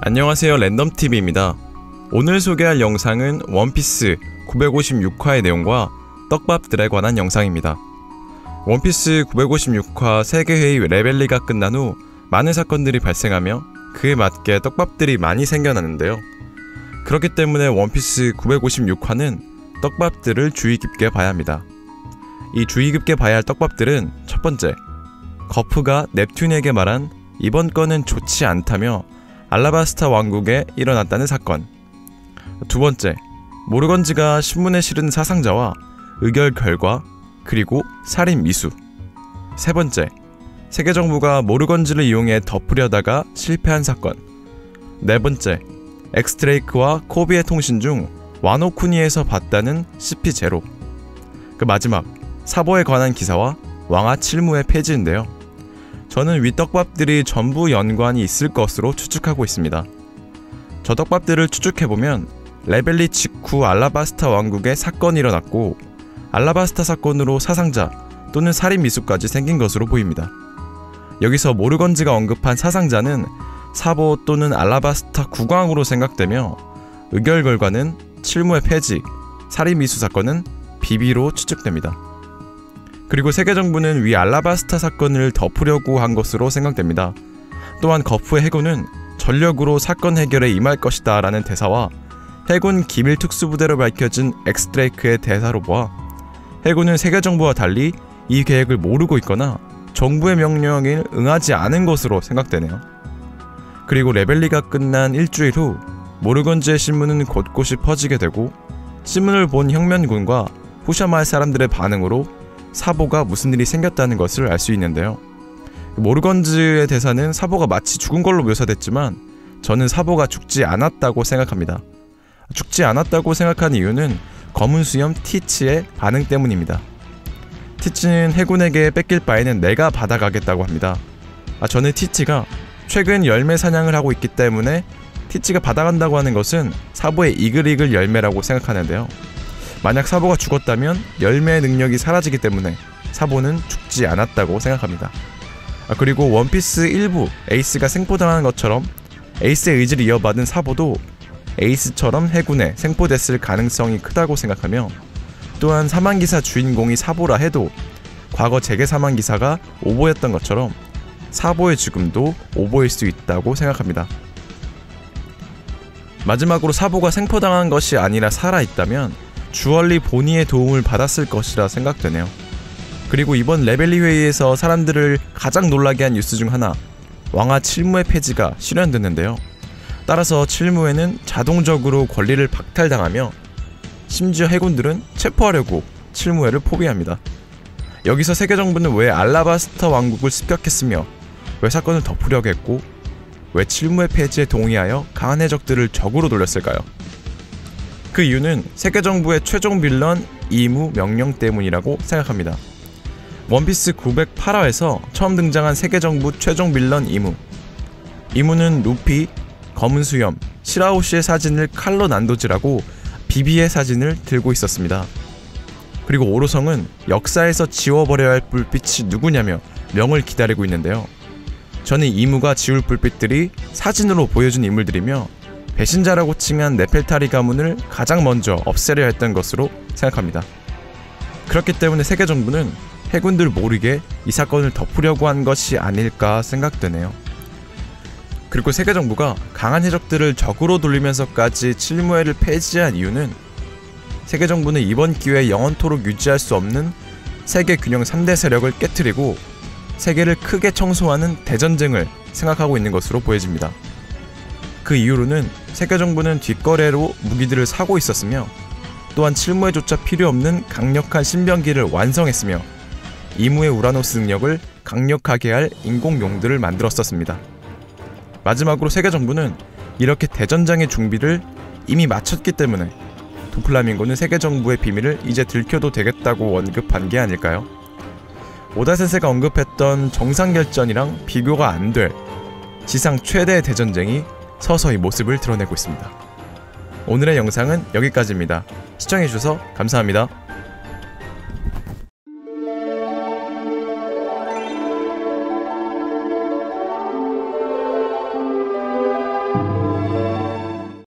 안녕하세요, 랜덤TV입니다. 오늘 소개할 영상은 원피스 956화의 내용과 떡밥들에 관한 영상입니다. 원피스 956화 세계회의 레벨리가 끝난 후 많은 사건들이 발생하며 그에 맞게 떡밥들이 많이 생겨나는데요. 그렇기 때문에 원피스 956화는 떡밥들을 주의 깊게 봐야 합니다. 이 주의 깊게 봐야 할 떡밥들은 첫 번째, 거프가 넵튠에게 말한 이번 건은 좋지 않다며 알라바스타 왕국에 일어났다는 사건. 두 번째, 모르건즈가 신문에 실은 사상자와 의결 결과 그리고 살인 미수. 세 번째, 세계정부가 모르건즈를 이용해 덮으려다가 실패한 사건. 네 번째, 엑스드레이크와 코비의 통신 중 와노쿠니에서 봤다는 CP0. 그 마지막, 사보에 관한 기사와 왕아 칠무의 폐지인데요. 저는 위 떡밥들이 전부 연관이 있을 것으로 추측하고 있습니다. 저 떡밥들을 추측해보면 레벨리 직후 알라바스타 왕국에 사건이 일어났고 알라바스타 사건으로 사상자 또는 살인 미수까지 생긴 것으로 보입니다. 여기서 모르건즈가 언급한 사상자는 사보 또는 알라바스타 국왕으로 생각되며 의결 결과는 칠무의 폐지, 살인 미수 사건은 비비로 추측됩니다. 그리고 세계정부는 위 알라바스타 사건을 덮으려고 한 것으로 생각됩니다. 또한 거프의 해군은 전력으로 사건 해결에 임할 것이다 라는 대사와 해군 기밀 특수부대로 밝혀진 엑스드레이크의 대사로 보아 해군은 세계정부와 달리 이 계획을 모르고 있거나 정부의 명령에 응하지 않은 것으로 생각되네요. 그리고 레벨리가 끝난 일주일 후 모르건즈의 신문은 곳곳이 퍼지게 되고 신문을 본 형면군과 후샤마을 사람들의 반응으로 사보가 무슨 일이 생겼다는 것을 알 수 있는데요. 모르건즈의 대사는 사보가 마치 죽은 걸로 묘사됐지만 저는 사보가 죽지 않았다고 생각합니다. 죽지 않았다고 생각한 이유는 검은 수염 티치의 반응 때문입니다. 티치는 해군에게 뺏길 바에는 내가 받아가겠다고 합니다. 저는 티치가 최근 열매 사냥을 하고 있기 때문에 티치가 받아간다고 하는 것은 사보의 이글이글 열매라고 생각하는데요. 만약 사보가 죽었다면 열매의 능력이 사라지기 때문에 사보는 죽지 않았다고 생각합니다. 그리고 원피스 일부 에이스가 생포당하는 것처럼 에이스의 의지를 이어받은 사보도 에이스처럼 해군에 생포됐을 가능성이 크다고 생각하며 또한 사망기사 주인공이 사보라 해도 과거 재계 사망기사가 오보였던 것처럼 사보의 죽음도 오보일 수 있다고 생각합니다. 마지막으로 사보가 생포당한 것이 아니라 살아있다면 주얼리 보니의 도움을 받았을 것이라 생각되네요. 그리고 이번 레벨리 회의에서 사람들을 가장 놀라게 한 뉴스 중 하나, 왕아 칠무의 폐지가 실현됐는데요. 따라서 칠무에는 자동적으로 권리를 박탈당하며 심지어 해군들은 체포하려고 칠무회를 포기합니다. 여기서 세계정부는 왜 알라바스타 왕국을 습격했으며 왜 사건을 덮으려고 했고 왜 칠무의 폐지에 동의하여 강한 해적들을 적으로 돌렸을까요? 그 이유는 세계정부의 최종 빌런 이무 명령 때문이라고 생각합니다. 원피스 908화에서 처음 등장한 세계정부 최종 빌런 이무. 이무는 루피, 검은 수염, 시라오시의 사진을 칼로 난도질하고 비비의 사진을 들고 있었습니다. 그리고 오로성은 역사에서 지워버려야 할 불빛이 누구냐며 명을 기다리고 있는데요. 저는 이무가 지울 불빛들이 사진으로 보여준 인물들이며 배신자라고 칭한 네펠타리 가문을 가장 먼저 없애려 했던 것으로 생각합니다. 그렇기 때문에 세계정부는 해군들 모르게 이 사건을 덮으려고 한 것이 아닐까 생각되네요. 그리고 세계정부가 강한 해적들을 적으로 돌리면서까지 칠무회를 폐지한 이유는 세계정부는 이번 기회에 영원토록 유지할 수 없는 세계 균형 3대 세력을 깨트리고 세계를 크게 청소하는 대전쟁을 생각하고 있는 것으로 보여집니다. 그 이후로는 세계정부는 뒷거래로 무기들을 사고 있었으며 또한 칠무회조차 필요 없는 강력한 신병기를 완성했으며 이무의 우라노스 능력을 강력하게 할 인공용들을 만들었었습니다. 마지막으로 세계정부는 이렇게 대전장의 준비를 이미 마쳤기 때문에 도플라밍고는 세계정부의 비밀을 이제 들켜도 되겠다고 언급한 게 아닐까요? 오다 센세가 언급했던 정상결전이랑 비교가 안 될 지상 최대의 대전쟁이 서서히 모습을 드러내고 있습니다. 오늘의 영상은 여기까지입니다. 시청해주셔서 감사합니다.